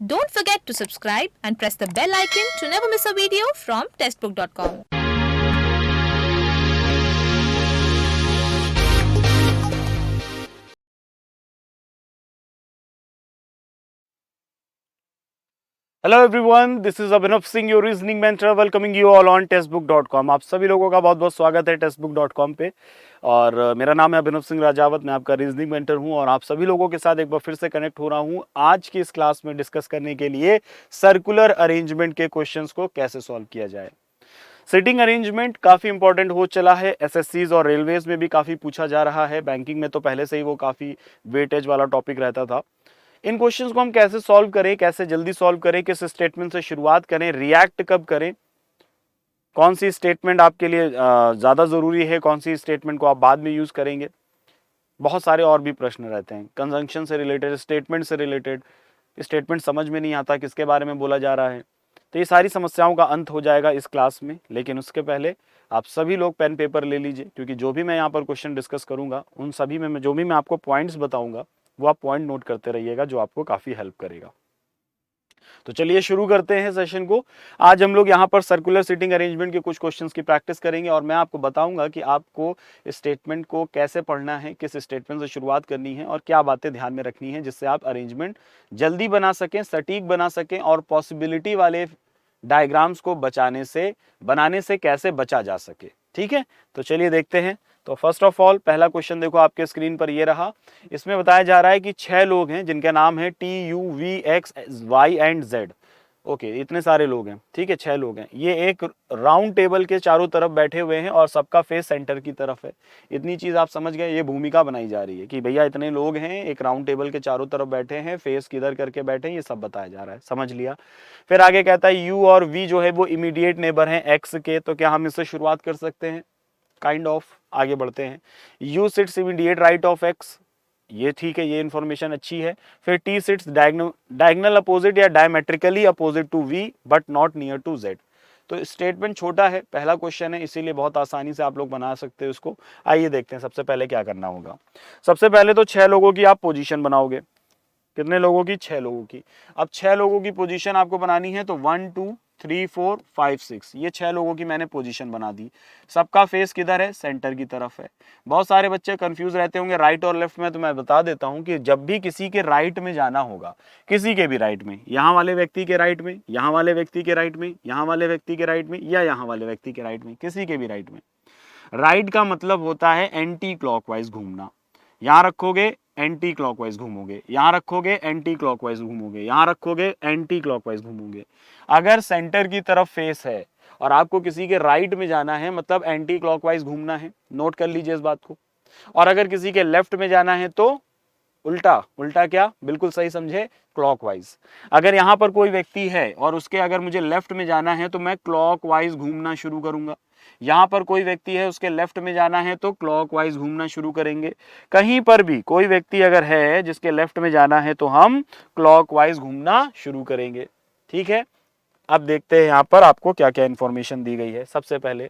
Don't forget to subscribe and press the bell icon to never miss a video from testbook.com. Hello everyone, this is Abhinav Singh, your reasoning mentor, welcoming you all on टेस्टबुक.com। आप सभी लोगों का बहुत बहुत स्वागत है टेस्टबुक.com पे। और मेरा नाम है अभिनव सिंह राजावत, मैं आपका रीजनिंग मेंटर हूं और आप सभी लोगों के साथ एक बार फिर से कनेक्ट हो रहा हूं आज की इस क्लास में डिस्कस करने के लिए सर्कुलर अरेंजमेंट के क्वेश्चंस को कैसे सॉल्व किया जाए। सिटिंग अरेंजमेंट काफ़ी इंपॉर्टेंट हो चला है, एसएससीज और रेलवेज में भी काफ़ी पूछा जा रहा है, बैंकिंग में तो पहले से ही वो काफ़ी वेटेज वाला टॉपिक रहता था। इन क्वेश्चंस को हम कैसे सॉल्व करें, कैसे जल्दी सॉल्व करें, किस स्टेटमेंट से शुरुआत करें, रिएक्ट कब करें, कौन सी स्टेटमेंट आपके लिए ज़्यादा ज़रूरी है, कौन सी स्टेटमेंट को आप बाद में यूज़ करेंगे, बहुत सारे और भी प्रश्न रहते हैं। कंजंक्शन से रिलेटेड, स्टेटमेंट से रिलेटेड, स्टेटमेंट समझ में नहीं आता किसके बारे में बोला जा रहा है। तो ये सारी समस्याओं का अंत हो जाएगा इस क्लास में, लेकिन उसके पहले आप सभी लोग पेन पेपर ले लीजिए, क्योंकि जो भी मैं यहाँ पर क्वेश्चन डिस्कस करूँगा उन सभी में जो भी मैं आपको पॉइंट्स बताऊँगा वो आप पॉइंट नोट करते रहिएगा, जो आपको काफ़ी हेल्प करेगा। तो चलिए शुरू करते हैं सेशन को। आज हम लोग यहाँ पर सर्कुलर सीटिंग अरेंजमेंट के कुछ क्वेश्चंस की प्रैक्टिस करेंगे और मैं आपको बताऊंगा कि आपको स्टेटमेंट को कैसे पढ़ना है, किस स्टेटमेंट से शुरुआत करनी है और क्या बातें ध्यान में रखनी है, जिससे आप अरेंजमेंट जल्दी बना सकें, सटीक बना सकें और पॉसिबिलिटी वाले डायग्राम्स को बनाने से कैसे बचा जा सके। ठीक है, तो चलिए देखते हैं। तो फर्स्ट ऑफ ऑल पहला क्वेश्चन देखो आपके स्क्रीन पर ये रहा। इसमें बताया जा रहा है कि 6 लोग हैं जिनके नाम है T, U, V, X, Y and Z. Okay, इतने सारे लोग हैं। ठीक है, 6 लोग हैं। ये एक राउंड टेबल के चारों तरफ बैठे हुए हैं और सबका फेस सेंटर की तरफ है। इतनी चीज आप समझ गए। ये भूमिका बनाई जा रही है कि भैया इतने लोग हैं, एक राउंड टेबल के चारों तरफ बैठे हैं, फेस किधर करके बैठे हैं, ये सब बताया जा रहा है। समझ लिया। फिर आगे कहता है यू और वी जो है वो इमीडिएट नेबर हैं एक्स के। तो क्या हम इससे शुरुआत कर सकते हैं? Kind of. आगे बढ़ते हैं। U sits immediate right of X, ये ठीक है, ये इंफॉर्मेशन अच्छी है। फिर टी सिट्स डायगोनल अपोजिट या diametrically opposite to V but not near to Z. तो स्टेटमेंट छोटा है, पहला क्वेश्चन है, इसीलिए बहुत आसानी से आप लोग बना सकते हो इसको। आइए देखते हैं सबसे पहले क्या करना होगा। सबसे पहले तो 6 लोगों की आप पोजीशन बनाओगे। कितने लोगों की? 6 लोगों की। अब 6 लोगों की पोजीशन आपको बनानी है, तो 1 2 3 4 5 6, ये 6 लोगों की मैंने पोजीशन बना दी। सबका फेस किधर है? सेंटर की तरफ है। बहुत सारे बच्चे कंफ्यूज रहते होंगे राइट और लेफ्ट में, तो मैं बता देता हूं कि जब भी किसी के राइट में जाना होगा, किसी के भी राइट में, यहाँ वाले व्यक्ति के राइट में, यहाँ वाले व्यक्ति के राइट में, यहाँ वाले व्यक्ति के राइट में या यहाँ वाले व्यक्ति के राइट में, किसी के भी राइट में, राइट का मतलब होता है एंटी क्लॉकवाइज घूमना। यहाँ रखोगे एंटी क्लॉकवाइज घूमोगे, यहाँ रखोगे एंटी क्लॉकवाइज घूमोगे, यहाँ रखोगे एंटी क्लॉकवाइज घूमोगे। अगर सेंटर की तरफ फेस है और आपको किसी के राइट में जाना है, मतलब एंटी क्लॉकवाइज घूमना है। नोट कर लीजिए इस बात को। और अगर किसी के लेफ्ट में जाना है तो उल्टा। उल्टा क्या? बिल्कुल सही समझे, क्लॉकवाइज। अगर यहाँ पर कोई व्यक्ति है और उसके अगर मुझे लेफ्ट में जाना है तो मैं क्लॉकवाइज घूमना शुरू करूंगा। यहाँ पर कोई व्यक्ति है, उसके लेफ्ट में जाना है तो क्लॉकवाइज घूमना शुरू करेंगे। कहीं पर भी कोई व्यक्ति अगर है जिसके लेफ्ट में जाना है तो हम क्लॉकवाइज घूमना शुरू करेंगे। ठीक है, अब देखते हैं यहाँ पर आपको क्या क्या इंफॉर्मेशन दी गई है। सबसे पहले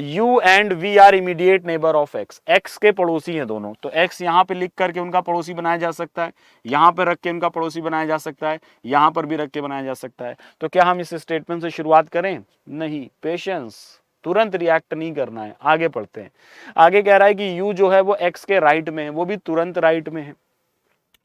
U and V are immediate neighbour of X. X के पड़ोसी हैं दोनों, तो एक्स यहाँ पे लिख करके उनका पड़ोसी बनाया जा सकता है, यहाँ पर रख के उनका पड़ोसी बनाया जा सकता है, यहाँ पर भी रख के बनाया जा सकता है। तो क्या हम इस स्टेटमेंट से शुरुआत करें? नहीं, पेशेंस, तुरंत रिएक्ट नहीं करना है। आगे पढ़ते हैं। आगे कह रहा है कि यू जो है वो एक्स के राइट में है, वो भी तुरंत राइट में है।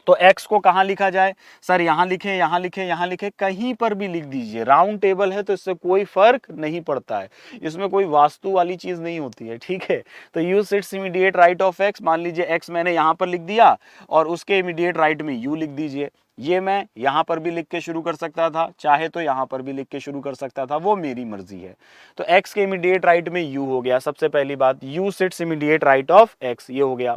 तो x को कहां लिखा जाए? सर यहां लिखें, यहां लिखें, यहां लिखें, कहीं पर भी लिख दीजिए। राउंड टेबल है तो इससे कोई फर्क नहीं पड़ता है, इसमें कोई वास्तु वाली चीज नहीं होती है। ठीक है, तो you sits immediate right of x, मान लीजिए x मैंने यहां पर लिख दिया और उसके इमीडिएट राइट में u लिख दीजिए। ये मैं यहां पर भी लिख के शुरू कर सकता था, चाहे तो यहां पर भी लिख के शुरू कर सकता था, वो मेरी मर्जी है। तो x के इमीडिएट राइट में u हो गया। सबसे पहली बात, u seats immediate right of x, ये हो गया।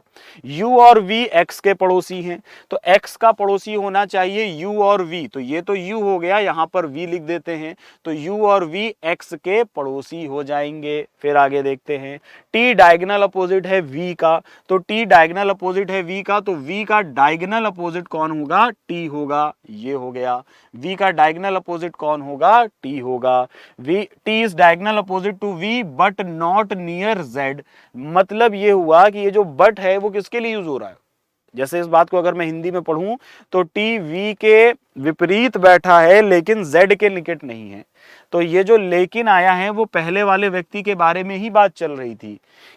u और v x के पड़ोसी हैं, तो x का पड़ोसी होना चाहिए u और v, तो ये तो u हो गया, यहां पर v लिख देते हैं, तो u और v x के पड़ोसी हो जाएंगे। फिर आगे देखते हैं। t डायगोनल अपोजिट है v का, तो t डायगोनल अपोजिट है v का, तो v का डायगोनल अपोजिट कौन होगा? t होगा। ये हो गया। v का डायगोनल अपोजिट कौन होगा? t होगा। t is diagonal opposite to v but not near z। मतलब ये हुआ कि ये जो बट है वो किसके लिए यूज हो रहा है? जैसे इस बात को अगर मैं हिंदी में पढ़ूं तो टी वी के विपरीत बैठा है लेकिन जेड के निकट नहीं है। तो ये जो लेकिन आया है वो पहले वाले व्यक्ति के बारे में ही बात चल रही थी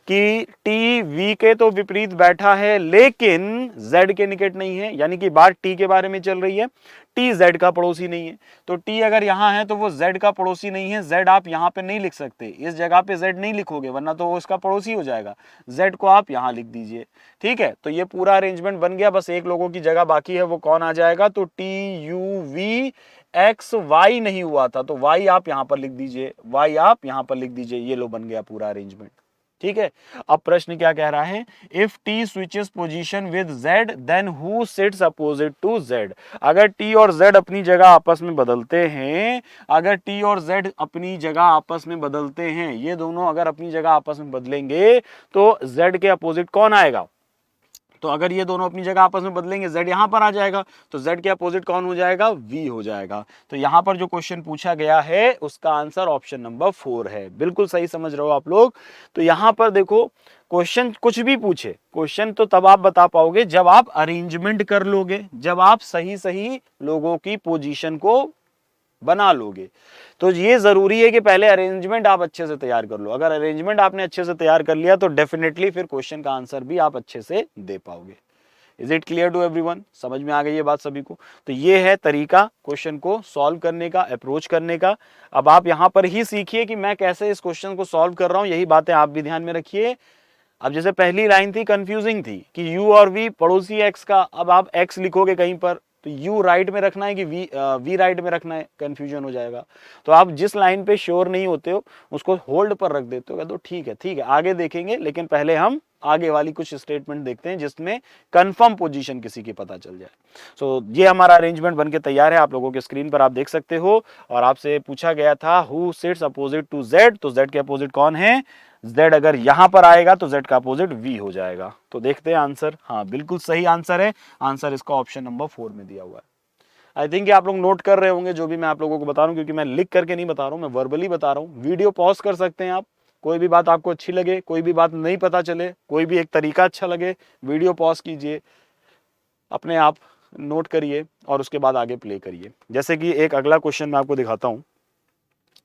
कि टी वी के तो विपरीत बैठा है लेकिन जेड के निकट नहीं है, यानी कि बात टी के बारे में चल रही है। टी जेड का पड़ोसी नहीं है, तो टी अगर यहां है तो वो जेड का पड़ोसी नहीं है। जेड आप यहां पे नहीं लिख सकते, इस जगह पे जेड नहीं लिखोगे वरना तो वो इसका पड़ोसी हो जाएगा। जेड को आप यहां लिख दीजिए, ठीक है। तो ये पूरा अरेंजमेंट बन गया, बस एक लोगों की जगह बाकी है, वो कौन आ जाएगा, तो T U V X Y नहीं हुआ था तो वाई आप यहां पर लिख दीजिए, वाई आप यहां पर लिख दीजिए। ये लो बन गया पूरा अरेंजमेंट, ठीक है। अब प्रश्न क्या कह रहा है, if T switches position with Z then who sits opposite to Z. अगर टी और जेड अपनी जगह आपस में बदलते हैं, अगर टी और जेड अपनी जगह आपस में बदलते हैं, ये दोनों अगर अपनी जगह आपस में बदलेंगे तो जेड के अपोजिट कौन आएगा। तो अगर ये दोनों अपनी जगह आपस में बदलेंगे z यहां पर आ जाएगा, तो z के अपोजिट कौन हो जाएगा, v हो जाएगा। तो यहां पर जो क्वेश्चन पूछा गया है उसका आंसर ऑप्शन नंबर 4 है। बिल्कुल सही समझ रहे हो आप लोग। तो यहां पर देखो क्वेश्चन कुछ भी पूछे, क्वेश्चन तो तब आप बता पाओगे जब आप अरेंजमेंट कर लोगे, जब आप सही सही लोगों की पोजीशन को बना लोगे। तो ये जरूरी है कि पहले अरेंजमेंट आप अच्छे से तैयार कर लो। अगर अरेंजमेंट आपने अच्छे से तैयार कर लिया तो डेफिनेटली फिर क्वेश्चन का आंसर भी आप अच्छे से दे पाओगे। Is it clear to everyone, समझ में आ गई ये बात सभी को। तो ये है तरीका क्वेश्चन को सॉल्व करने का, अप्रोच करने का। अब आप यहां पर ही सीखिए कि मैं कैसे इस क्वेश्चन को सॉल्व कर रहा हूं, यही बातें आप भी ध्यान में रखिए। अब जैसे पहली लाइन थी कंफ्यूजिंग थी कि u और v पड़ोसी x का, अब आप x लिखोगे कहीं पर तो u राइट में रखना है कि v राइट में रखना है, कंफ्यूजन हो जाएगा। तो आप जिस लाइन पे श्योर नहीं होते हो उसको होल्ड पर रख देते हो, तो ठीक है आगे देखेंगे, लेकिन पहले हम आगे वाली कुछ स्टेटमेंट देखते हैं जिसमें कंफर्म पोजीशन किसी की पता चल जाए। सो ये हमारा अरेंजमेंट बनके तैयार है, आप लोगों के स्क्रीन पर आप देख सकते हो। और आपसे पूछा गया था who sits opposite to Z, तो जेड के अपोजिट कौन है, z अगर यहां पर आएगा तो z का अपोजिट v हो जाएगा। तो देखते हैं आंसर, हाँ बिल्कुल सही आंसर है। आंसर इसका ऑप्शन नंबर 4 में दिया हुआ है। आई थिंक आप लोग नोट कर रहे होंगे जो भी मैं आप लोगों को बता रहा हूं, क्योंकि मैं लिख करके नहीं बता रहा हूं, मैं वर्बली बता रहा हूं। वीडियो पॉज कर सकते हैं आप, कोई भी बात आपको अच्छी लगे, कोई भी बात नहीं पता चले, कोई भी एक तरीका अच्छा लगे, वीडियो पॉज कीजिए, अपने आप नोट करिए और उसके बाद आगे प्ले करिए। जैसे कि एक अगला क्वेश्चन मैं आपको दिखाता हूं।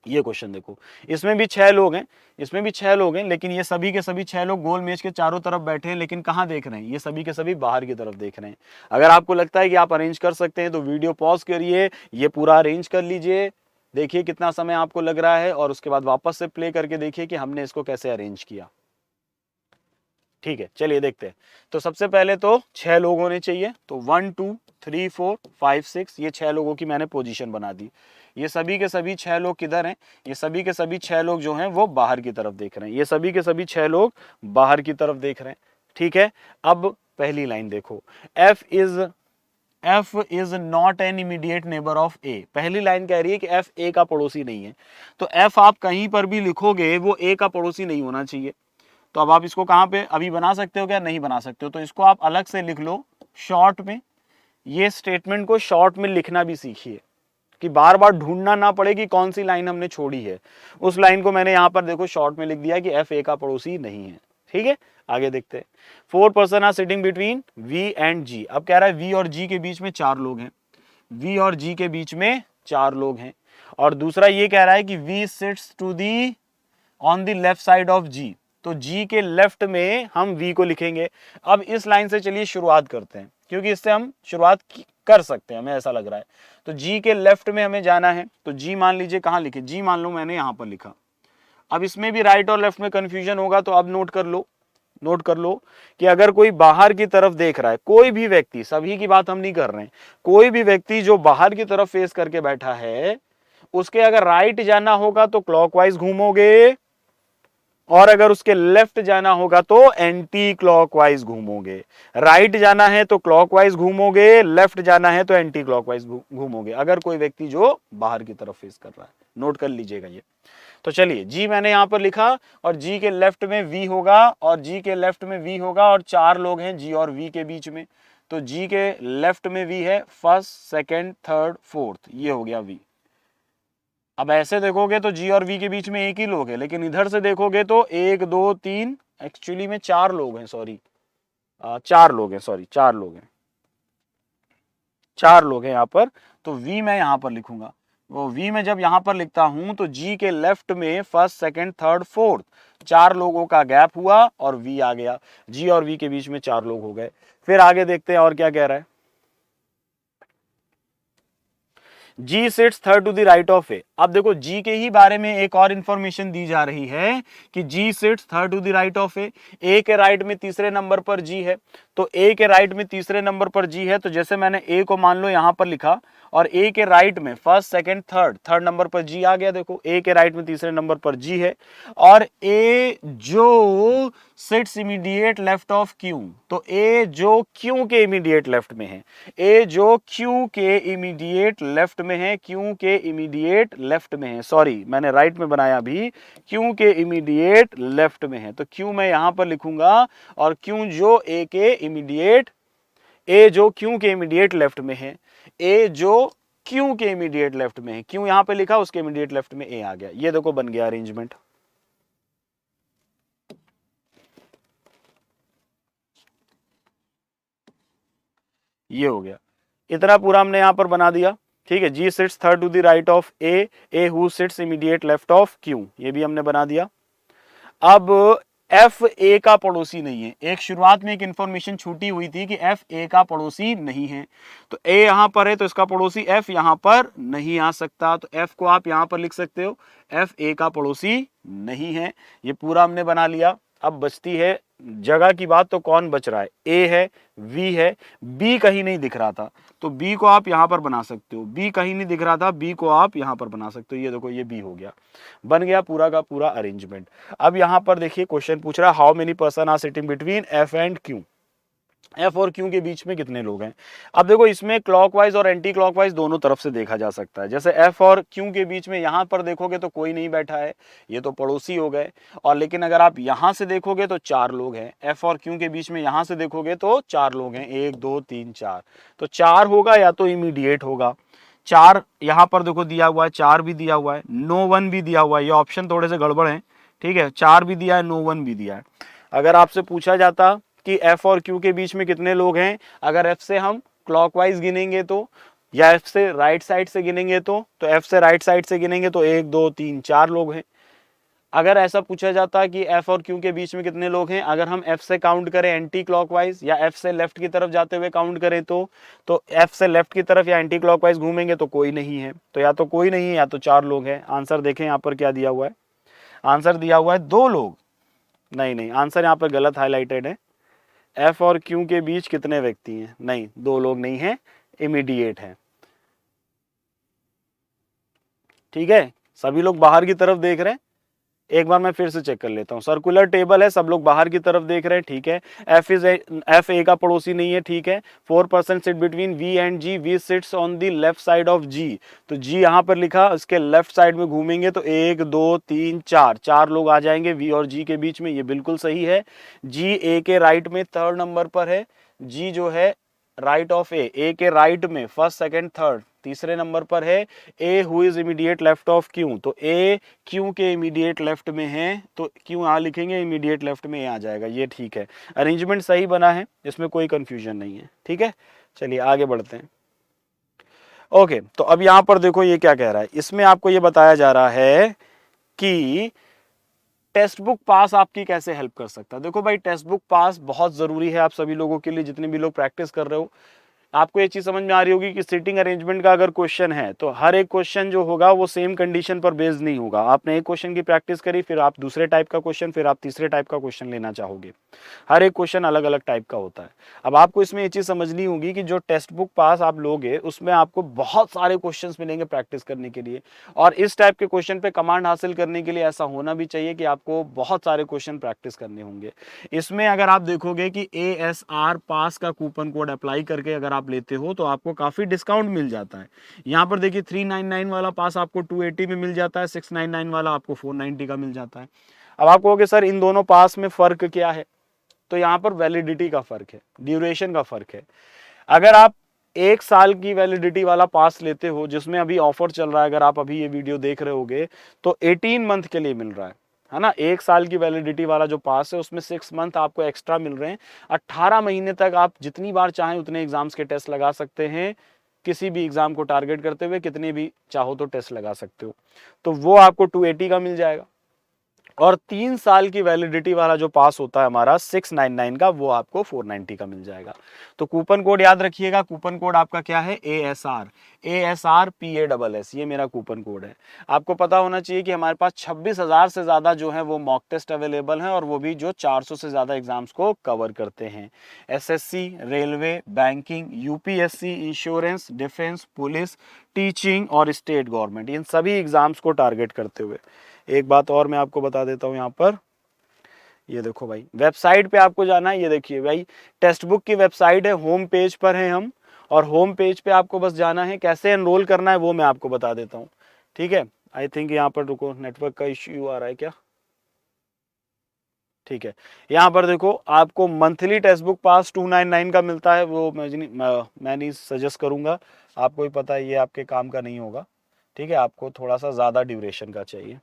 ये क्वेश्चन देखो, इसमें भी 6 लोग हैं, इसमें भी 6 लोग हैं, लेकिन ये सभी के सभी 6 लोग गोल मेज के चारों तरफ बैठे हैं, लेकिन कहाँ देख रहे हैं, ये सभी के सभी बाहर की तरफ देख रहे हैं। अगर आपको लगता है कि आप अरेंज कर सकते हैं तो वीडियो पॉज करिए, ये पूरा अरेंज कर लीजिए, देखिए कितना समय आपको लग रहा है, और उसके बाद वापस से प्ले करके देखिए कि हमने इसको कैसे अरेंज किया। ठीक है, चलिए देखते हैं। तो सबसे पहले तो 6 लोग होने चाहिए, तो 1 2 3 4 5 6, ये 6 लोगों की मैंने पोजीशन बना दी। ये सभी के सभी 6 लोग किधर हैं, ये सभी के सभी 6 लोग जो हैं वो बाहर की तरफ देख रहे हैं, ये सभी के सभी 6 लोग बाहर की तरफ देख रहे हैं। ठीक है, अब पहली लाइन देखो, F is not an immediate neighbour of A. पहली लाइन कह रही है कि F A का पड़ोसी नहीं है, तो F आप कहीं पर भी लिखोगे वो A का पड़ोसी नहीं होना चाहिए। तो अब आप इसको कहाँ पे अभी बना सकते हो क्या, नहीं बना सकते हो, तो इसको आप अलग से लिख लो शॉर्ट में। ये स्टेटमेंट को शॉर्ट में लिखना भी सीखिए कि बार बार ढूंढना ना पड़े कि कौन सी लाइन हमने छोड़ी है। उस लाइन को मैंने यहाँ पर देखो शॉर्ट में लिख दिया कि F A का पड़ोसी नहीं है। ठीक है, आगे देखते हैं। 4 person are sitting between V and G। अब कह रहा है V और G के बीच में 4 लोग हैं, V और G के बीच में 4 लोग हैं। और दूसरा ये कह रहा है कि V sits two the on the left side of G, तो G के लेफ्ट में हम V को लिखेंगे। अब इस लाइन से चलिए शुरुआत करते हैं, क्योंकि इससे हम शुरुआत कर सकते हैं, हमें ऐसा लग रहा है। तो G के लेफ्ट में हमें जाना है, तो G मान लीजिए कहाँ लिखे, G मान लो मैंने यहाँ पर लिखा। अब इसमें भी राइट और लेफ्ट में कंफ्यूजन होगा, तो अब नोट कर लो कि अगर कोई बाहर की तरफ देख रहा है, कोई भी व्यक्ति, सभी की बात हम नहीं कर रहे हैं, कोई भी व्यक्ति जो बाहर की तरफ फेस करके बैठा है, उसके अगर राइट जाना होगा तो क्लॉकवाइज घूमोगे, और अगर उसके लेफ्ट जाना होगा तो एंटी क्लॉकवाइज घूमोगे। राइट जाना है तो क्लॉकवाइज घूमोगे, लेफ्ट जाना है तो एंटी क्लॉकवाइज घूमोगे, अगर कोई व्यक्ति जो बाहर की तरफ फेस कर रहा है। नोट कर लीजिएगा ये। तो चलिए, G मैंने यहां पर लिखा, और G के लेफ्ट में V होगा, और G के लेफ्ट में V होगा, और 4 लोग हैं G और V के बीच में, तो G के लेफ्ट में V है, फर्स्ट सेकेंड थर्ड फोर्थ, ये हो गया V। अब ऐसे देखोगे तो G और V के बीच में एक ही लोग है, लेकिन इधर से देखोगे तो 1 2 3, एक्चुअली में 4 लोग हैं, सॉरी चार लोग हैं, सॉरी चार लोग हैं, चार लोग हैं यहाँ पर। तो वी मैं यहाँ पर लिखूंगा, वो वी में जब यहाँ पर लिखता हूं तो जी के लेफ्ट में फर्स्ट सेकंड थर्ड फोर्थ चार लोगों का गैप हुआ और वी आ गया, जी और वी के बीच में चार लोग हो गए। फिर आगे देखते हैं और क्या कह रहा है। G sits third to the right of A. अब देखो जी के ही बारे में एक और इंफॉर्मेशन दी जा रही है कि G sits third to the right of A के राइट में तीसरे नंबर पर जी है, तो ए के राइट में तीसरे नंबर पर जी है, तो जैसे मैंने ए को मान लो यहां पर लिखा और ए के राइट में फर्स्ट सेकंड थर्ड नंबर पर जी आ गया। देखो ए के राइट में तीसरे नंबर पर जी है और ए जो seats immediate left of Q, तो ए जो क्यू के इमीडिएट लेफ्ट में है, ए जो क्यू के इमीडिएट लेफ्ट में है, क्यू के इमीडिएट लेफ्ट में है, सॉरी मैंने राइट में बनाया भी, क्यू के इमीडिएट लेफ्ट में है, तो क्यू मैं यहां पर लिखूंगा और क्यू जो ए के इमीडिएट, ए जो क्यू के इमीडिएट लेफ्ट में है, ए जो क्यू के इमीडिएट लेफ्ट में है, क्यू यहां पे लिखा उसके इमीडिएट लेफ्ट में ए आ गया। ये देखो बन गया अरेंजमेंट। ये हो गया, इतना पूरा हमने यहां पर बना दिया। ठीक है, G sits third to the right of A who sits immediate left of Q, ये भी हमने बना दिया। अब एफ ए का पड़ोसी नहीं है। एक शुरुआत में एक इंफॉर्मेशन छूटी हुई थी कि एफ ए का पड़ोसी नहीं है, तो ए यहां पर है तो इसका पड़ोसी एफ यहां पर नहीं आ सकता, तो एफ को आप यहां पर लिख सकते हो, एफ ए का पड़ोसी नहीं है। ये पूरा हमने बना लिया। अब बचती है जगह की बात, तो कौन बच रहा है, ए है, वी है, बी कहीं नहीं दिख रहा था, तो बी को आप यहां पर बना सकते हो, बी कहीं नहीं दिख रहा था, बी को आप यहां पर बना सकते हो। ये देखो ये बी हो गया, बन गया पूरा का पूरा अरेंजमेंट। अब यहां पर देखिए क्वेश्चन पूछ रहा है how many person are sitting between F and Q, F और क्यू के बीच में कितने लोग हैं। अब देखो इसमें क्लॉकवाइज और एंटी क्लॉकवाइज दोनों तरफ से देखा जा सकता है। जैसे एफ और क्यू के बीच में यहां पर देखोगे तो कोई नहीं बैठा है, ये तो पड़ोसी हो गए, और लेकिन अगर आप यहां से देखोगे तो चार लोग हैं, एफ और क्यू के बीच में यहां से देखोगे तो चार लोग हैं, एक दो तीन चार, तो चार होगा या तो इमीडिएट होगा। चार यहां पर देखो दिया हुआ है, चार भी दिया हुआ है, नो वन भी दिया हुआ है, ये ऑप्शन थोड़े से गड़बड़ है। ठीक है, चार भी दिया है, नो वन भी दिया है। अगर आपसे पूछा जाता कि एफ और क्यू के बीच में कितने लोग हैं, अगर एफ से हम क्लॉकवाइज गिनेंगे तो, या एफ से राइट साइड से गिनेंगे तो एफ से राइट साइड से गिनेंगे तो एक दो तीन चार लोग हैं। अगर ऐसा पूछा जाता कि एफ और क्यू के बीच में कितने लोग हैं, अगर हम एफ से काउंट करें एंटी क्लॉकवाइज या एफ से लेफ्ट की तरफ जाते हुए काउंट करें तो एफ से लेफ्ट की तरफ या एंटी क्लॉकवाइज घूमेंगे तो कोई नहीं है, तो या तो कोई नहीं है या तो चार लोग हैं। आंसर देखें यहाँ पर क्या दिया हुआ है, आंसर दिया हुआ है दो लोग, नहीं आंसर यहाँ पर गलत हाईलाइटेड है। एफ और क्यू के बीच कितने व्यक्ति हैं, नहीं दो लोग नहीं हैं, इमीडिएट हैं। ठीक है, सभी लोग बाहर की तरफ देख रहे हैं, एक बार मैं फिर से चेक कर लेता हूं। सर्कुलर टेबल है, सब लोग बाहर की तरफ देख रहे हैं, ठीक है। एफ ए का पड़ोसी नहीं है, ठीक है। 4% sit between V and G, V sits on the left side of G, तो जी यहां पर लिखा, इसके लेफ्ट साइड में घूमेंगे तो एक दो तीन चार, चार लोग आ जाएंगे वी और जी के बीच में, ये बिल्कुल सही है। जी ए के राइट में थर्ड नंबर पर है, जी जो है राइट ऑफ ए के राइट में फर्स्ट सेकंड थर्ड तीसरे नंबर पर है। A who is immediate left of Q, तो ए क्यू के इमीडिएट लेफ्ट में है, तो क्यू यहां लिखेंगे, इमीडिएट लेफ्ट में आ जाएगा, ये ठीक है। अरेंजमेंट सही बना है, इसमें कोई कंफ्यूजन नहीं है। ठीक है, चलिए आगे बढ़ते हैं। ओके, तो अब यहां पर देखो ये क्या कह रहा है, इसमें आपको ये बताया जा रहा है कि टेक्स्ट बुक पास आपकी कैसे हेल्प कर सकता है। देखो भाई, टेक्स्ट बुक पास बहुत जरूरी है आप सभी लोगों के लिए, जितने भी लोग प्रैक्टिस कर रहे हो। आपको ये चीज समझ में आ रही होगी कि सीटिंग अरेंजमेंट का अगर क्वेश्चन है तो हर एक क्वेश्चन जो होगा वो सेम कंडीशन पर बेस्ड नहीं होगा। आपने एक क्वेश्चन की प्रैक्टिस करी, फिर आप दूसरे टाइप का क्वेश्चन, फिर आप तीसरे टाइप का क्वेश्चन लेना चाहोगे, हर एक क्वेश्चन अलग अलग टाइप का होता है। अब आपको इसमें ये चीज समझनी होगी कि जो टेक्स्ट बुक पास आप लोगे उसमें आपको बहुत सारे क्वेश्चन मिलेंगे प्रैक्टिस करने के लिए, और इस टाइप के क्वेश्चन पे कमांड हासिल करने के लिए ऐसा होना भी चाहिए कि आपको बहुत सारे क्वेश्चन प्रैक्टिस करने होंगे। इसमें अगर आप देखोगे कि ASR पास का कूपन कोड अप्लाई करके अगर आप लेते हो तो आपको काफी डिस्काउंट मिल जाता है। यहाँ पर देखिए 399 वाला पास आपको 280 में मिल जाता है, 699 वाला आपको 490 का मिल जाता है। अब आप कहोगे सर इन दोनों पास में फर्क क्या है, तो यहाँ पर वैलिडिटी का फर्क है, ड्यूरेशन का फर्क है। अगर आप एक साल की वैलिडिटी वाला पास लेते हो, जिसमें अभी ऑफर चल रहा है, अगर आप अभी ये वीडियो देख रहे होगे तो 18 मंथ के लिए मिल रहा है। है ना, 1 साल की वैलिडिटी वाला जो पास है उसमें 6 मंथ आपको एक्स्ट्रा मिल रहे हैं। 18 महीने तक आप जितनी बार चाहें उतने एग्जाम्स के टेस्ट लगा सकते हैं, किसी भी एग्जाम को टारगेट करते हुए कितने भी चाहो तो टेस्ट लगा सकते हो। तो वो आपको 280 का मिल जाएगा। और 3 साल की वैलिडिटी वाला जो पास होता है हमारा 699 का, वो आपको 490 का मिल जाएगा। तो कूपन कोड याद रखिएगा, कूपन कोड आपका क्या है, ASRPASS, ये मेरा कूपन कोड है। आपको पता होना चाहिए कि हमारे पास 26,000 से ज़्यादा जो है वो मॉक टेस्ट अवेलेबल हैं, और वो भी जो 400 से ज़्यादा एग्जाम्स को कवर करते हैं। SSC, railway, banking, UPSC, insurance, defence, police, teaching और स्टेट गवर्नमेंट, इन सभी एग्जाम्स को टारगेट करते हुए। एक बात और मैं आपको बता देता हूँ यहाँ पर, ये देखो भाई, वेबसाइट पे आपको जाना है। ये देखिए भाई, टेक्स्ट बुक की वेबसाइट है, होम पेज पर है हम, और होम पेज पे आपको बस जाना है। कैसे एनरोल करना है वो मैं आपको बता देता हूँ, ठीक है। आई थिंक यहाँ पर रुको, नेटवर्क का इश्यू आ रहा है क्या, ठीक है। यहाँ पर देखो, आपको मंथली टेक्स्ट बुक पास 299 का मिलता है, वो मैं नहीं सजेस्ट करूँगा, आपको भी पता है ये आपके काम का नहीं होगा, ठीक है। आपको थोड़ा सा ज़्यादा ड्यूरेशन का चाहिए,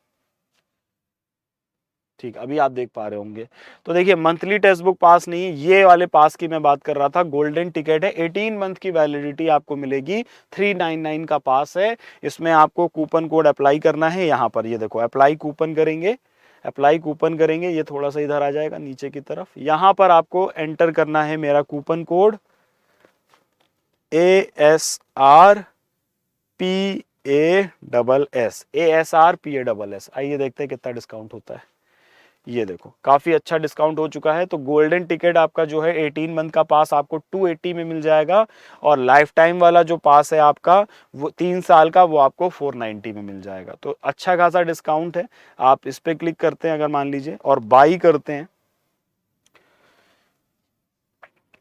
ठीक, अभी आप देख पा रहे होंगे। तो देखिए, मंथली टेक्स्ट बुक पास नहीं, ये वाले पास की मैं बात कर रहा था, गोल्डन टिकट है, 18 मंथ की वैलिडिटी आपको मिलेगी, 399 का पास है। इसमें आपको कूपन कोड अप्लाई करना है। यहाँ पर ये देखो, अप्लाई कूपन करेंगे, अप्लाई कूपन करेंगे, ये थोड़ा सा इधर आ जाएगा नीचे की तरफ। यहाँ पर आपको एंटर करना है मेरा कूपन कोड ASRPASS। आइए देखते हैं कितना डिस्काउंट होता है। ये देखो, काफी अच्छा डिस्काउंट हो चुका है। तो गोल्डन टिकट आपका जो है 18 मंथ का पास आपको 280 में मिल जाएगा, और लाइफ टाइम वाला जो पास है आपका, वो 3 साल का, वो आपको 490 में मिल जाएगा। तो अच्छा खासा डिस्काउंट है। आप इस पे क्लिक करते हैं अगर मान लीजिए, और बाई करते हैं,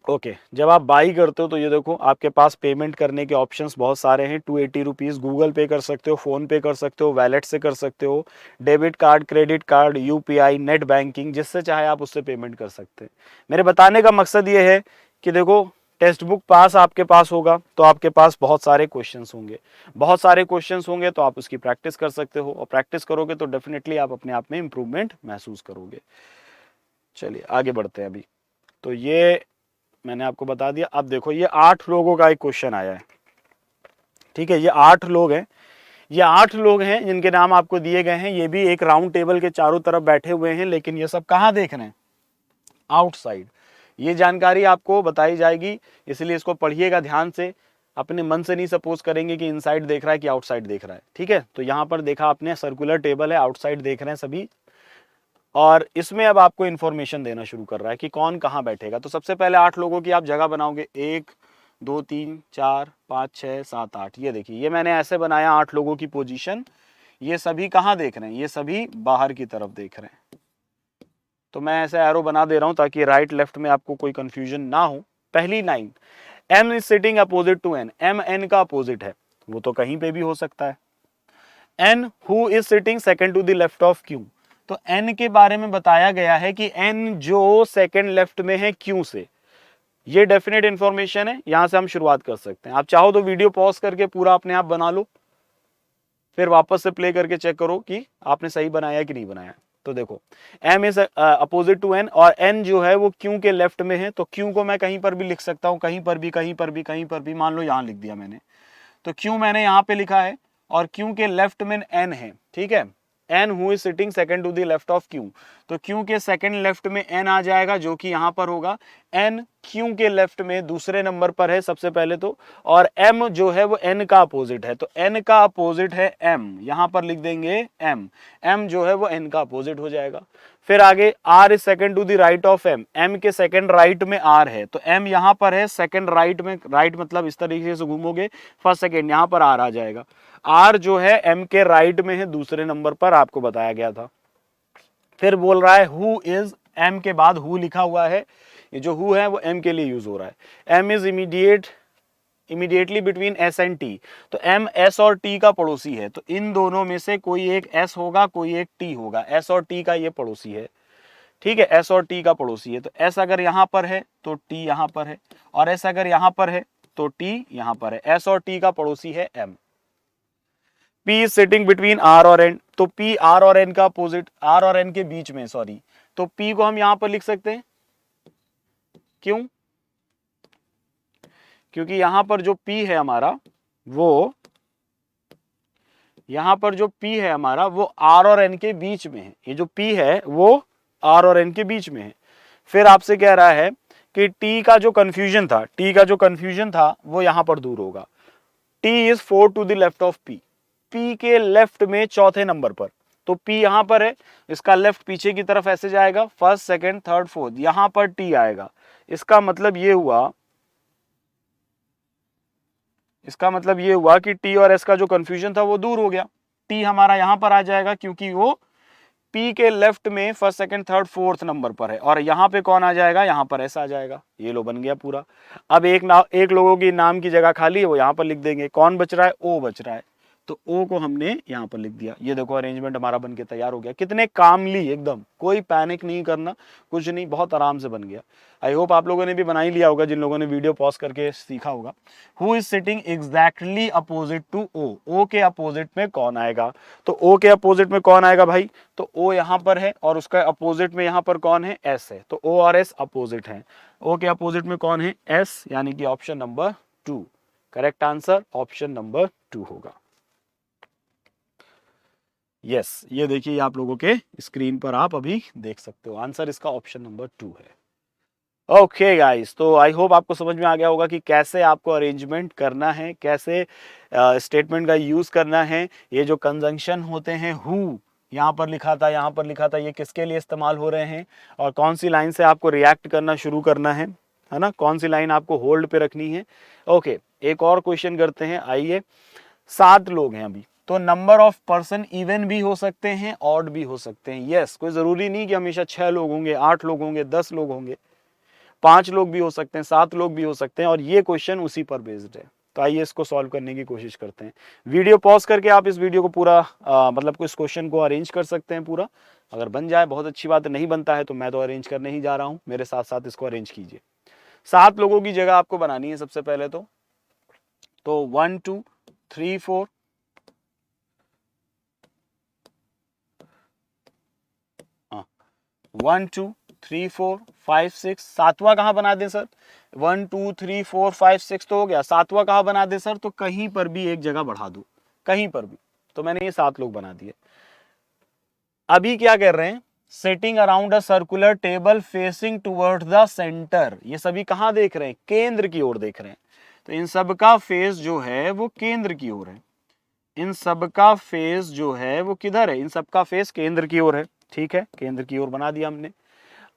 ओके। जब आप बाई करते हो तो ये देखो, आपके पास पेमेंट करने के ऑप्शंस बहुत सारे हैं। 280 रुपीज़ गूगल पे कर सकते हो, फ़ोन पे कर सकते हो, वैलेट से कर सकते हो, debit card, credit card, UPI, net banking, जिससे चाहे आप उससे पेमेंट कर सकते हैं। मेरे बताने का मकसद ये है कि देखो, टेक्स्ट बुक पास आपके पास होगा तो आपके पास बहुत सारे क्वेश्चंस होंगे, बहुत सारे क्वेश्चंस होंगे, तो आप उसकी प्रैक्टिस कर सकते हो, और प्रैक्टिस करोगे तो डेफिनेटली आप अपने आप में इम्प्रूवमेंट महसूस करोगे। चलिए आगे बढ़ते हैं अभी। तो ये मैंने आपको बता दिया। अब देखो, ये 8 लोगों का एक क्वेश्चन आया है, ठीक है। ये 8 लोग हैं, ये 8 लोग हैं जिनके नाम आपको दिए गए हैं। ये भी एक राउंड टेबल के चारों तरफ बैठे हुए हैं, लेकिन ये सब कहाँ देख रहे हैं, आउटसाइड। ये जानकारी आपको बताई जाएगी, इसलिए इसको पढ़िएगा ध्यान से। अपने मन से नहीं सपोज करेंगे कि इनसाइड देख रहा है कि आउटसाइड देख रहा है, ठीक है। तो यहाँ पर देखा आपने, सर्कुलर टेबल है, आउटसाइड देख रहे हैं सभी, और इसमें अब आपको इन्फॉर्मेशन देना शुरू कर रहा है कि कौन कहाँ बैठेगा। तो सबसे पहले 8 लोगों की आप जगह बनाओगे, 1 2 3 4 5 6 7 8। ये देखिए, ये मैंने ऐसे बनाया 8 लोगों की पोजीशन। ये सभी कहाँ देख रहे हैं, ये सभी बाहर की तरफ देख रहे हैं। तो मैं ऐसे एरो बना दे रहा हूं ताकि राइट लेफ्ट में आपको कोई कंफ्यूजन ना हो। पहली line, M is sitting opposite to N, M N का अपोजिट है, वो तो कहीं पे भी हो सकता है। N who is sitting second to the left of Q, तो N के बारे में बताया गया है कि N जो सेकेंड लेफ्ट में है Q से। ये डेफिनेट इंफॉर्मेशन है, यहां से हम शुरुआत कर सकते हैं। आप चाहो तो वीडियो पॉज करके पूरा अपने आप बना लो, फिर वापस से प्ले करके चेक करो कि आपने सही बनाया कि नहीं बनाया। तो देखो, M is opposite to N, और N जो है वो Q के लेफ्ट में है, तो Q को मैं कहीं पर भी लिख सकता हूं, कहीं पर भी, कहीं पर भी, कहीं पर भी। मान लो यहां लिख दिया मैंने, तो Q मैंने यहां पे लिखा है, और Q के लेफ्ट में N है, ठीक है। N who is sitting second to the left of Q, तो Q के सेकेंड लेफ्ट में N आ जाएगा, जो कि यहां पर होगा। N Q के लेफ्ट में दूसरे नंबर पर है सबसे पहले तो, और M जो है वो N का अपोजिट है, तो N का अपोजिट है M, यहां पर लिख देंगे M। M जो है वो N का अपोजिट हो जाएगा। फिर आगे, R is second to the right of M, M के सेकेंड राइट में R है, तो M यहां पर है सेकेंड राइट में, राइट मतलब इस तरीके से घूमोगे, फर्स्ट सेकेंड, यहां पर R आ जाएगा। R जो है M के राइट में है दूसरे नंबर पर, आपको बताया गया था। फिर बोल रहा है हु इज, M के बाद हु लिखा हुआ है, ये जो हु है वो M के लिए यूज हो रहा है। M is immediately between S and T, तो M S और T का पड़ोसी है, तो इन दोनों में से कोई एक S होगा, कोई एक T होगा। S और T का ये पड़ोसी है, ठीक है, S और T का पड़ोसी है। तो S अगर यहां पर है तो T यहां पर है, और S अगर यहां पर है तो T यहां पर है। S और T का पड़ोसी है M। P is sitting between R और N, तो P R और N का अपोजिट, R और N के बीच में, सॉरी, तो P को हम यहां पर लिख सकते हैं। क्यों? क्योंकि यहां पर जो P है हमारा वो, यहां पर जो P है हमारा वो R और N के बीच में है। ये जो P है वो R और N के बीच में है। फिर आपसे कह रहा है कि T का जो कंफ्यूजन था, T का जो कंफ्यूजन था वो यहां पर दूर होगा। T is 4 to the left of P, P के लेफ्ट में चौथे नंबर पर, तो P यहां पर है, इसका लेफ्ट पीछे की तरफ ऐसे जाएगा, फर्स्ट सेकंड थर्ड फोर्थ, यहां पर T आएगा। इसका मतलब ये हुआ, इसका मतलब ये हुआ कि T और S का जो कंफ्यूजन था वो दूर हो गया। T हमारा यहां पर आ जाएगा क्योंकि वो P के लेफ्ट में first second third fourth number पर है, और यहाँ पे कौन आ जाएगा, यहाँ पर S आ जाएगा। ये लो बन गया पूरा। अब एक लोगों की नाम की जगह खाली है, वो यहाँ पर लिख देंगे। कौन बच रहा है, O बच रहा है, तो O को हमने यहाँ पर लिख दिया। ये देखो अरेंजमेंट हमारा बन के तैयार हो गया। कितने कामली, एकदम कोई पैनिक नहीं करना, कुछ नहीं, बहुत आराम से बन गया। आई होप आप लोगों ने भी बना ही लिया होगा, जिन लोगों ने वीडियो पॉज करके सीखा होगा। Who is sitting exactly opposite to O, O के अपोजिट में कौन आएगा, तो O के अपोजिट में कौन आएगा भाई, तो O यहाँ पर है और उसका अपोजिट में यहाँ पर कौन है, S है, तो O और S अपोजिट है। O के अपोजिट में कौन है, S, यानी कि option number 2। Correct answer option number 2 होगा। यस, ये देखिए आप लोगों के स्क्रीन पर आप अभी देख सकते हो, आंसर इसका ऑप्शन नंबर 2 है। ओके गाइस, तो आई होप आपको समझ में आ गया होगा कि कैसे आपको अरेंजमेंट करना है, कैसे स्टेटमेंट का यूज करना है। ये जो कंजंक्शन होते हैं, हु यहाँ पर लिखा था, यहाँ पर लिखा था, ये किसके लिए इस्तेमाल हो रहे हैं, और कौन सी लाइन से आपको रिएक्ट करना शुरू करना है ना, कौन सी लाइन आपको होल्ड पे रखनी है। ओके, एक और क्वेश्चन करते हैं, आइए। 7 लोग हैं अभी, तो नंबर ऑफ पर्सन इवन भी हो सकते हैं, ऑड भी हो सकते हैं। यस, कोई जरूरी नहीं कि हमेशा 6 लोग होंगे, 8 लोग होंगे, 10 लोग होंगे, 5 लोग भी हो सकते हैं, 7 लोग भी हो सकते हैं, और ये क्वेश्चन उसी पर बेस्ड है। तो आइए इसको सॉल्व करने की कोशिश करते हैं। वीडियो पॉज करके आप इस वीडियो को पूरा मतलब इस क्वेश्चन को अरेंज कर सकते हैं पूरा। अगर बन जाए बहुत अच्छी बात है, नहीं बनता है तो मैं तो अरेंज करने ही जा रहा हूँ, मेरे साथ साथ इसको अरेंज कीजिए। 7 लोगों की जगह आपको बनानी है सबसे पहले तो 1 2 3 4 1 2 3 4 5 6, सातवां कहाँ बना दें सर, 1 2 3 4 5 6 तो हो गया, सातवां कहाँ बना दे सर, तो कहीं पर भी एक जगह बढ़ा दो, कहीं पर भी। तो मैंने ये 7 लोग बना दिए। अभी क्या कर रहे हैं, setting around a circular table facing towards the centre. ये सभी कहाँ देख रहे हैं, केंद्र की ओर देख रहे हैं। तो इन सब का फेस जो है वो केंद्र की ओर है, इन सब का फेस जो है वो किधर है, इन सब का फेस केंद्र की ओर है। ठीक है, केंद्र की ओर बना दिया हमने।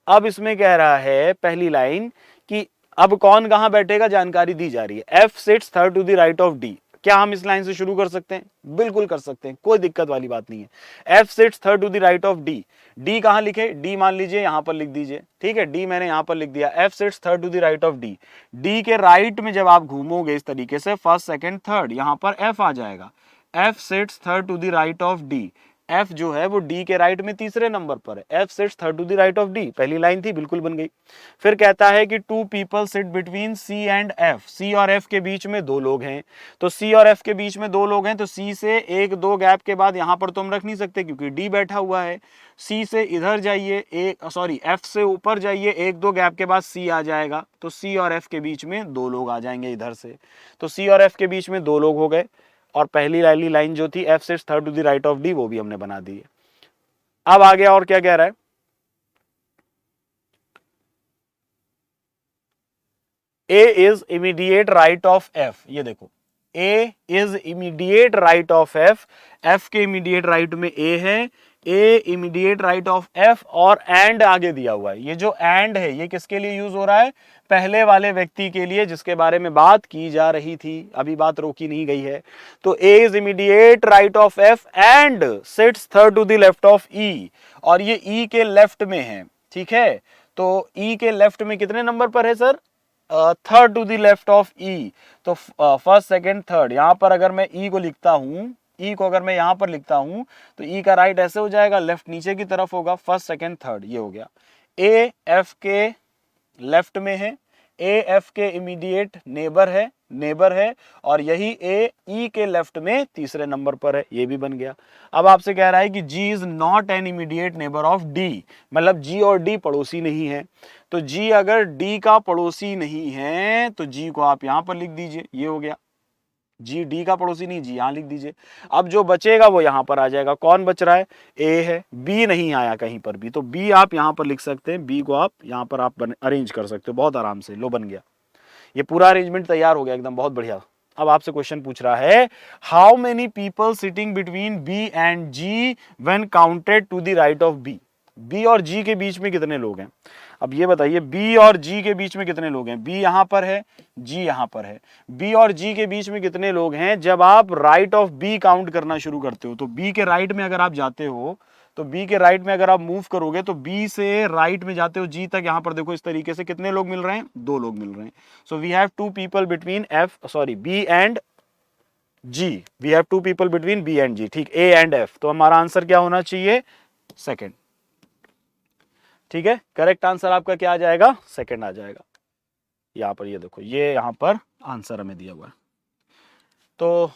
अब इसमें कह रहा है पहली लाइन कि अब कौन कहां बैठेगा, जानकारी दी जा रही है। F sits third to the right of D। क्या हम इस लाइन से शुरू कर सकते हैं, बिल्कुल कर सकते हैं, कोई दिक्कत वाली बात नहीं है। F sits third to the right of D। D कहां लिखे, D मान लीजिए यहां पर लिख दीजिए। ठीक है, D मैंने यहां पर लिख दिया। F sits third to the right of D। D के राइट में जब आप घूमोगे इस तरीके से, फर्स्ट सेकंड थर्ड, यहां पर F आ जाएगा। F sits third to the right of D। F जो है वो D के राइट में तीसरे नंबर पर है। F sits third to the right of D, पहली लाइन थी, बिल्कुल बन गई। फिर कहता है कि 2 people sit between C and F। C और F के बीच में 2 लोग हैं, तो C और F के बीच में 2 लोग हैं, तो C से 1-2 गैप के बाद यहां पर तो हम रख नहीं सकते क्योंकि D बैठा हुआ है। C से इधर जाइए, F से ऊपर जाइए, 1-2 गैप के बाद C आ जाएगा, तो C और F के बीच में 2 लोग आ जाएंगे इधर से, तो C और F के बीच में 2 लोग हो गए। और पहली वाली लाइन जो थी F sits third to the right of D, वो भी हमने बना दी है। अब आ गया, और क्या कह रहा है, A is immediate right of F। ये देखो, A is immediate right of F। F के इमीडिएट राइट में A है, A immediate right of F, और एंड आगे दिया हुआ है। ये जो एंड है ये किसके लिए यूज हो रहा है, पहले वाले व्यक्ति के लिए जिसके बारे में बात की जा रही थी, अभी बात रोकी नहीं गई है। तो A is immediate right of F and sits third to the left of E, और ये E के लेफ्ट में है। ठीक है, तो E के लेफ्ट में कितने नंबर पर है sir, third to the left of E। तो फर्स्ट सेकंड थर्ड, यहां पर अगर मैं E को लिखता हूं, E को अगर मैं यहां पर लिखता हूं तो E का राइट ऐसे हो जाएगा, लेफ्ट नीचे की तरफ होगा, फर्स्ट सेकंड थर्ड, ये हो गया। A F के लेफ्ट में है, ए एफ के इमीडिएट नेबर है और यही ए ई के लेफ्ट में तीसरे नंबर पर है, ये भी बन गया। अब आपसे कह रहा है कि G is not an immediate neighbour of D, मतलब जी और डी पड़ोसी नहीं है। तो जी अगर डी का पड़ोसी नहीं है तो जी को आप यहां पर लिख दीजिए, ये हो गया। जी डी का पड़ोसी नहीं, जी यहां लिख दीजिए। अब जो बचेगा वो यहां पर आ जाएगा। कौन बच रहा है? ए है, बी नहीं आया कहीं पर भी, तो बी आप यहां पर लिख सकते हैं। बी को आप यहां पर आप अरेंज कर सकते हो बहुत आराम से। लो बन गया, ये पूरा अरेंजमेंट तैयार हो गया एकदम, बहुत बढ़िया। अब आपसे क्वेश्चन पूछ रहा है, how many people sitting between B and G when counted to the right of B. B और जी के बीच में कितने लोग हैं? अब ये बताइए, बी और जी के बीच में कितने लोग हैं? बी यहां पर है, जी यहां पर है। बी और जी के बीच में कितने लोग हैं? जब आप राइट ऑफ बी काउंट करना शुरू करते हो, तो बी के राइट में अगर आप जाते हो, तो बी के राइट में अगर आप मूव करोगे तो बी से राइट में जाते हो जी तक, यहां पर देखो इस तरीके से कितने लोग मिल रहे हैं? 2 लोग मिल रहे हैं। So we have 2 people between B and G. We have 2 people between B and G, ठीक, ए एंड एफ। तो हमारा आंसर क्या होना चाहिए? सेकंड। ठीक है, करेक्ट आंसर आपका क्या आ जाएगा? सेकंड आ जाएगा। यहां पर ये देखो, ये यहां पर आंसर हमें दिया हुआ है। तो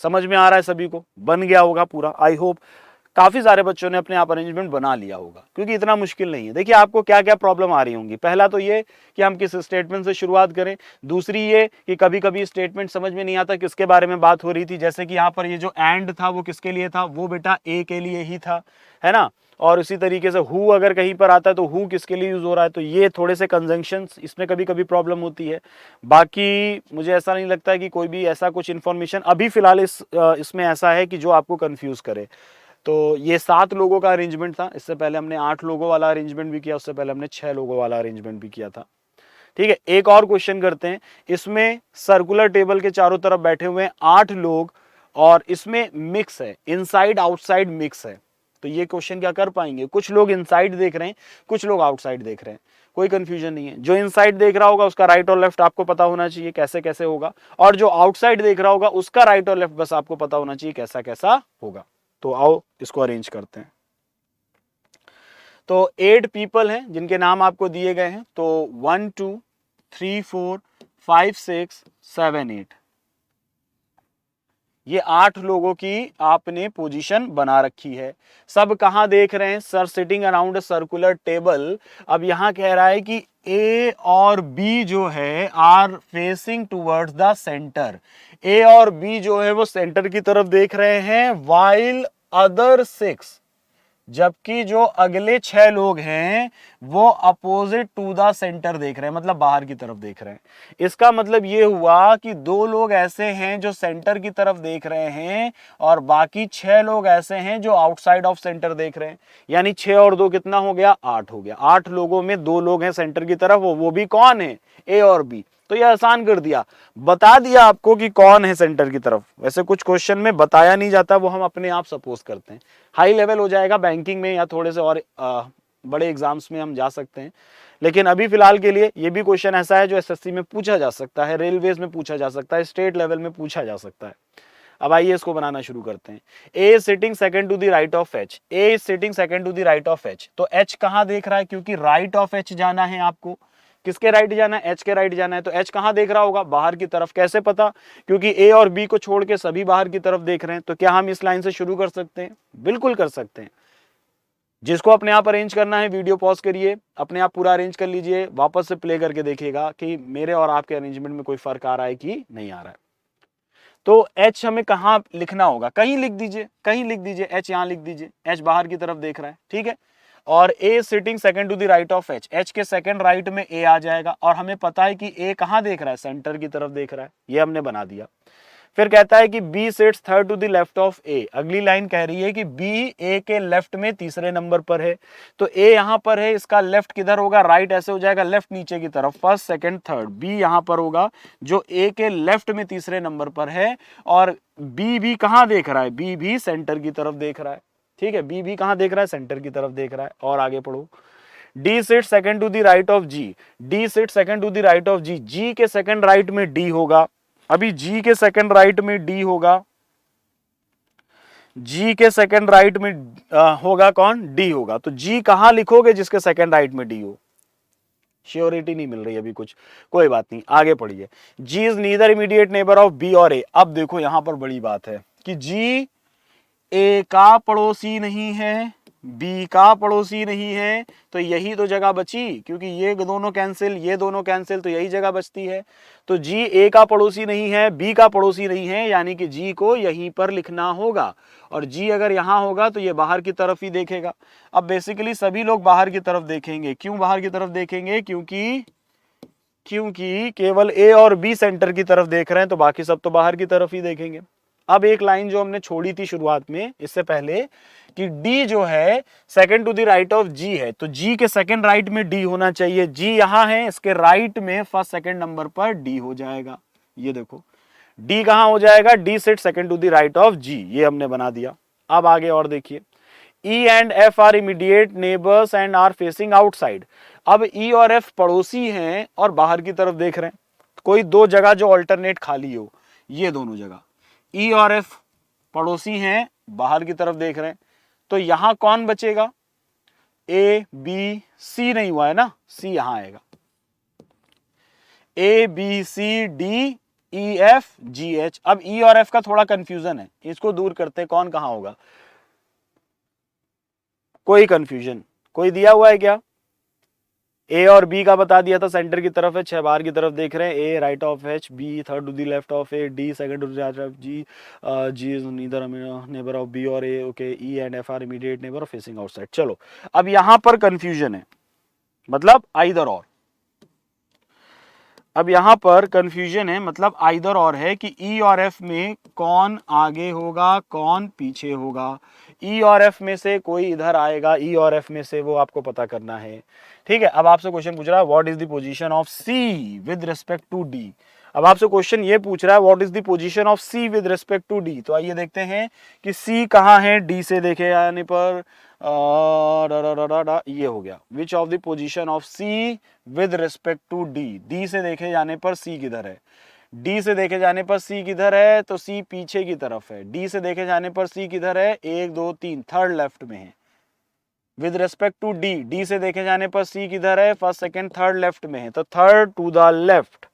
समझ में आ रहा है सभी को? बन गया होगा पूरा, आई होप। काफी सारे बच्चों ने अपने आप अरेंजमेंट बना लिया होगा, क्योंकि इतना मुश्किल नहीं है। देखिए आपको क्या क्या प्रॉब्लम आ रही होंगी। पहला तो ये कि हम किस स्टेटमेंट से शुरुआत करें। दूसरी ये कि कभी कभी स्टेटमेंट समझ में नहीं आता किसके बारे में बात हो रही थी। जैसे कि यहाँ पर ये जो एंड था वो किसके लिए था? वो बेटा ए के लिए ही था, है ना। और इसी तरीके से हु अगर कहीं पर आता है तो हु किसके लिए यूज हो रहा है, तो ये थोड़े से कंजंक्शंस, इसमें कभी कभी प्रॉब्लम होती है। बाकी मुझे ऐसा नहीं लगता है कि कोई भी ऐसा कुछ इन्फॉर्मेशन अभी फिलहाल इसमें ऐसा है कि जो आपको कंफ्यूज करे। तो ये 7 लोगों का अरेंजमेंट था। इससे पहले हमने 8 लोगों वाला अरेंजमेंट भी किया, उससे पहले हमने 6 लोगों वाला अरेंजमेंट भी किया था। ठीक है, एक और क्वेश्चन करते हैं। इसमें सर्कुलर टेबल के चारों तरफ बैठे हुए हैं 8 लोग और इसमें मिक्स है, इनसाइड आउटसाइड मिक्स है। तो ये क्वेश्चन क्या कर पाएंगे? कुछ लोग इनसाइड देख रहे हैं, कुछ लोग आउटसाइड देख रहे हैं। कोई कंफ्यूजन नहीं है। जो इनसाइड देख रहा होगा उसका राइट और लेफ्ट आपको पता होना चाहिए कैसे कैसे होगा, और जो आउटसाइड देख रहा होगा उसका राइट और लेफ्ट बस आपको पता होना चाहिए कैसा कैसा होगा। तो आओ इसको अरेंज करते हैं। तो 8 पीपल हैं जिनके नाम आपको दिए गए हैं। तो 1 2 3 4 5 6 7 8, ये 8 लोगों की आपने पोजीशन बना रखी है। सब कहां देख रहे हैं? Sir sitting around circular table. अब यहां कह रहा है कि ए और बी जो है are facing towards the centre. A और बी जो है वो सेंटर की तरफ देख रहे हैं, वाइल अदर 6, जबकि जो अगले 6 लोग हैं वो अपोजिट टू द सेंटर देख रहे हैं, मतलब बाहर की तरफ देख रहे हैं। इसका मतलब ये हुआ कि 2 लोग ऐसे हैं जो सेंटर की तरफ देख रहे हैं और बाकी 6 लोग ऐसे हैं जो आउटसाइड ऑफ सेंटर देख रहे हैं। यानी 6 और 2 कितना हो गया? 8 हो गया। 8 लोगों में 2 लोग हैं सेंटर की तरफ, वो भी कौन है? ए और बी। तो ये आसान कर दिया, बता दिया आपको कि कौन है सेंटर की तरफ। वैसे कुछ क्वेश्चन में बताया नहीं जाता, वो हम अपने आप सपोज करते हैं। हाई लेवल हो जाएगा बैंकिंग में या थोड़े से और बड़े एग्जाम्स में हम जा सकते हैं, लेकिन अभी फिलहाल के लिए ये भी क्वेश्चन ऐसा है जो एसएससी में पूछा जा सकता है, रेलवेज में पूछा जा सकता है, स्टेट लेवल में पूछा जा सकता है। अब आइए इसको बनाना शुरू करते हैं। A is sitting second to the right of H. A is sitting second to the right of H. तो एच कहां देख रहा है? क्योंकि राइट ऑफ एच जाना है आपको। किसके राइट जाना है? एच के राइट जाना है। तो एच कहां देख रहा होगा? बाहर की तरफ। कैसे पता? क्योंकि ए और बी को छोड़ के सभी बाहर की तरफ देख रहे हैं। तो क्या हम इस लाइन से शुरू कर सकते हैं? बिल्कुल कर सकते हैं। जिसको अपने आप अरेंज करना है वीडियो पॉज करिए, अपने आप पूरा अरेंज कर लीजिए, वापस से प्ले करके देखिएगा कि मेरे और आपके अरेंजमेंट में कोई फर्क आ रहा है कि नहीं आ रहा है। तो एच हमें कहां लिखना होगा? कहीं लिख दीजिए, कहीं लिख दीजिए। एच यहां लिख दीजिए, एच बाहर की तरफ देख रहा है, ठीक है। और A sitting second to the right of H. H के सेकंड राइट में ए आ जाएगा और हमें पता है कि ए कहां देख रहा है? सेंटर की तरफ देख रहा है, ये हमने बना दिया। फिर कहता है कि B sits third to the left of A. अगली लाइन कह रही है कि बी ए के लेफ्ट में तीसरे नंबर पर है। तो ए यहां पर है, इसका लेफ्ट किधर होगा? राइट ऐसे हो जाएगा, लेफ्ट नीचे की तरफ, फर्स्ट सेकंड थर्ड। बी यहां पर होगा जो ए के लेफ्ट में तीसरे नंबर पर है। और बी भी कहां देख रहा है? बी भी सेंटर की तरफ देख रहा है, ठीक है। बी भी कहां देख रहा है? सेंटर की तरफ देख रहा है। और आगे पढ़ो। D sit second to the right of G. D sit second to the right of G. G के सेकंड राइट में डी होगा। अभी जी के सेकंड राइट में डी होगा। जी के सेकंड राइट में होगा कौन? डी होगा। तो जी कहां लिखोगे जिसके सेकंड राइट में डी हो? श्योरिटी नहीं मिल रही अभी कुछ, कोई बात नहीं, आगे पढ़िए। G is neither immediate neighbour of B और ए। अब देखो यहां पर बड़ी बात है कि जी ए का पड़ोसी नहीं है, बी का पड़ोसी नहीं है, तो यही तो जगह बची, क्योंकि ये दोनों कैंसिल, ये दोनों कैंसिल, तो यही जगह बचती है। तो जी ए का पड़ोसी नहीं है, बी का पड़ोसी नहीं है, यानी कि जी को यहीं पर लिखना होगा, और जी अगर यहां होगा तो ये बाहर की तरफ ही देखेगा। अब बेसिकली सभी लोग बाहर की तरफ देखेंगे। क्यों बाहर की तरफ देखेंगे? क्योंकि केवल ए और बी सेंटर की तरफ देख रहे हैं, तो बाकी सब तो बाहर की तरफ ही देखेंगे। अब एक लाइन जो हमने छोड़ी थी शुरुआत में इससे पहले कि डी जो है second to the right of G है, तो जी के सेकंड राइट में डी होना चाहिए। जी यहां है, इसके राइट में फर्स्ट सेकंड नंबर पर डी हो जाएगा। ये देखो डी कहां हो जाएगा? D sit second to the right of G, ये हमने बना दिया। अब आगे और देखिए, E and F are immediate neighbours and are facing outside. अब E और F पड़ोसी हैं और बाहर की तरफ देख रहे हैं। कोई दो जगह जो अल्टरनेट खाली हो, ये दोनों जगह E और F पड़ोसी हैं, बाहर की तरफ देख रहे हैं, तो यहां कौन बचेगा? A B C नहीं हुआ है ना, C यहां आएगा। A B C D E F G H। अब E और F का थोड़ा कंफ्यूजन है, इसको दूर करते हैं, कौन कहां होगा? कोई कंफ्यूजन कोई दिया हुआ है क्या? ए और बी का बता दिया था, सेंटर की तरफ है, 6 बाहर की तरफ देख रहे हैं। A right of H, B third to the left of A, D second to the right of G, G is neither neighbour of B और A. Okay, E and F are immediate neighbour of facing outside. चलो अब यहां पर confusion है, मतलब either और। अब यहां पर कंफ्यूजन है, मतलब आइदर और है कि ई और एफ में कौन आगे होगा, कौन पीछे होगा। ई और एफ में से कोई इधर आएगा, ई और एफ में से, वो आपको पता करना है। ठीक है, अब आपसे क्वेश्चन पूछ रहा है what is the position of C with respect to D. अब आपसे क्वेश्चन ये पूछ रहा है what is the position of C with respect to D. तो आइए देखते हैं कि सी कहां है डी से देखे जाने पर। ये हो गया, which of the position of C with respect to D. D से देखे जाने पर सी किधर है? डी से देखे जाने पर सी किधर है? तो सी पीछे की तरफ है। डी से देखे जाने पर सी किधर है? 1 2 3 थर्ड लेफ्ट में है। With respect to D, D से देखे जाने पर सी किधर है? फर्स्ट सेकंड थर्ड लेफ्ट में है, तो third to the left.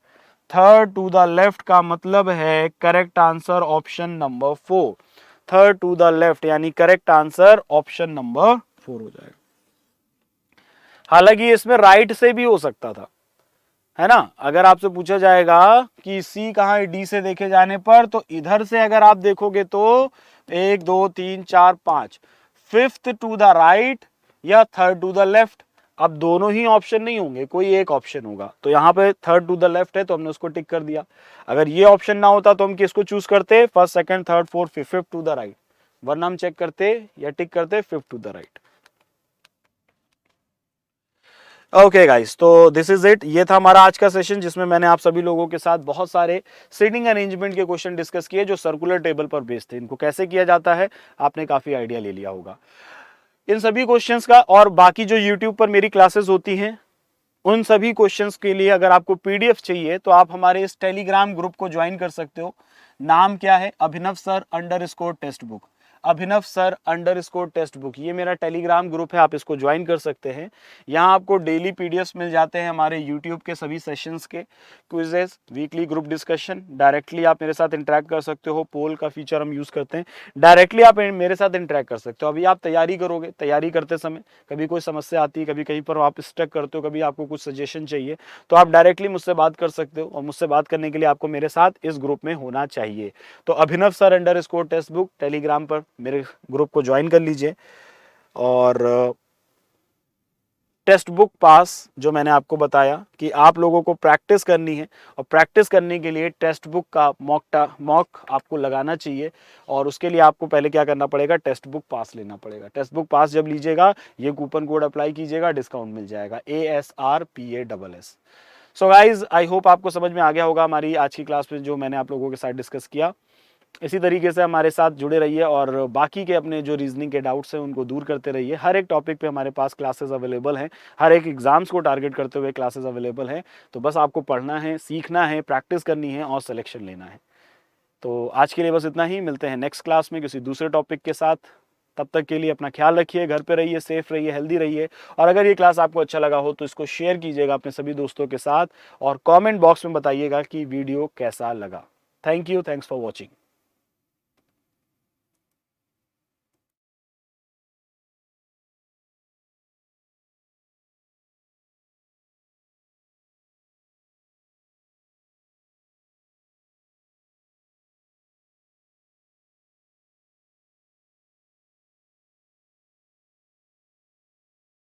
Third to the left का मतलब है correct answer option number 4। Third to the left यानी करेक्ट आंसर ऑप्शन नंबर 4 हो जाएगा। हालांकि इसमें राइट से भी हो सकता था, है ना। अगर आपसे पूछा जाएगा कि सी कहाँ है डी से देखे जाने पर, तो इधर से अगर आप देखोगे तो 1 2 3 4 5, फिफ्थ टू द राइट या थर्ड टू द लेफ्ट। अब दोनों ही ऑप्शन नहीं होंगे, कोई एक ऑप्शन होगा, तो यहाँ पे थर्ड टू द लेफ्ट है तो हमने उसको टिक कर दिया। अगर ये ऑप्शन ना होता तो हम किसको चूज करते? First second third fourth fifth to the right, वरना हम चेक करते या टिक करते fifth to the right. Okay guys, तो दिस इज इट। ये था हमारा आज का सेशन, जिसमें मैंने आप सभी लोगों के साथ बहुत सारे सीटिंग अरेंजमेंट के क्वेश्चन डिस्कस किए जो सर्कुलर टेबल पर बेस्ड थे। इनको कैसे किया जाता है आपने काफी आइडिया ले लिया होगा इन सभी क्वेश्चंस का। और बाकी जो यूट्यूब पर मेरी क्लासेस होती हैं उन सभी क्वेश्चंस के लिए अगर आपको पीडीएफ चाहिए तो आप हमारे इस टेलीग्राम ग्रुप को ज्वाइन कर सकते हो। नाम क्या है? अभिनव सर _ टेक्स्ट बुक। अभिनव सर _ टेक्स्ट बुक, ये मेरा टेलीग्राम ग्रुप है, आप इसको ज्वाइन कर सकते हैं। यहाँ आपको डेली पीडीएफ्स मिल जाते हैं हमारे यूट्यूब के सभी सेशंस के, quizzes, weekly group discussion. Directly आप मेरे साथ इंटरेक्ट कर सकते हो, पोल का फीचर हम यूज़ करते हैं, डायरेक्टली आप मेरे साथ इंटरेक्ट कर सकते हो। अभी आप तैयारी करोगे, तैयारी करते समय कभी कोई समस्या आती है, कभी कहीं पर आप स्टक करते हो, कभी आपको कुछ सजेशन चाहिए, तो आप डायरेक्टली मुझसे बात कर सकते हो। और मुझसे बात करने के लिए आपको मेरे साथ इस ग्रुप में होना चाहिए। तो अभिनव सर _ टेक्स्ट बुक टेलीग्राम पर मेरे ग्रुप को ज्वाइन कर लीजिए। और टेक्स्ट बुक पास जो मैंने आपको बताया कि आप लोगों को प्रैक्टिस करनी है, और प्रैक्टिस करने के लिए टेक्स्ट बुक का मॉक आपको लगाना चाहिए। और उसके लिए आपको पहले क्या करना पड़ेगा? टेक्स्ट बुक पास लेना पड़ेगा। टेक्स्ट बुक पास जब लीजिएगा, ये कूपन कोड अप्लाई कीजिएगा, डिस्काउंट मिल जाएगा, ASRPASS। So guys, I hope आपको समझ में आ गया होगा हमारी आज की क्लास में जो मैंने आप लोगों के साथ डिस्कस किया। इसी तरीके से हमारे साथ जुड़े रहिए और बाकी के अपने जो रीजनिंग के डाउट्स हैं उनको दूर करते रहिए। हर एक टॉपिक पे हमारे पास क्लासेस अवेलेबल हैं, हर एक एग्जाम्स को टारगेट करते हुए क्लासेस अवेलेबल हैं। तो बस आपको पढ़ना है, सीखना है, प्रैक्टिस करनी है और सिलेक्शन लेना है। तो आज के लिए बस इतना ही। मिलते हैं नेक्स्ट क्लास में किसी दूसरे टॉपिक के साथ। तब तक के लिए अपना ख्याल रखिए, घर पे रहिए, सेफ रहिए, हेल्दी रहिए। और अगर ये क्लास आपको अच्छा लगा हो तो इसको शेयर कीजिएगा अपने सभी दोस्तों के साथ और कमेंट बॉक्स में बताइएगा कि वीडियो कैसा लगा। Thank you, thanks for watching.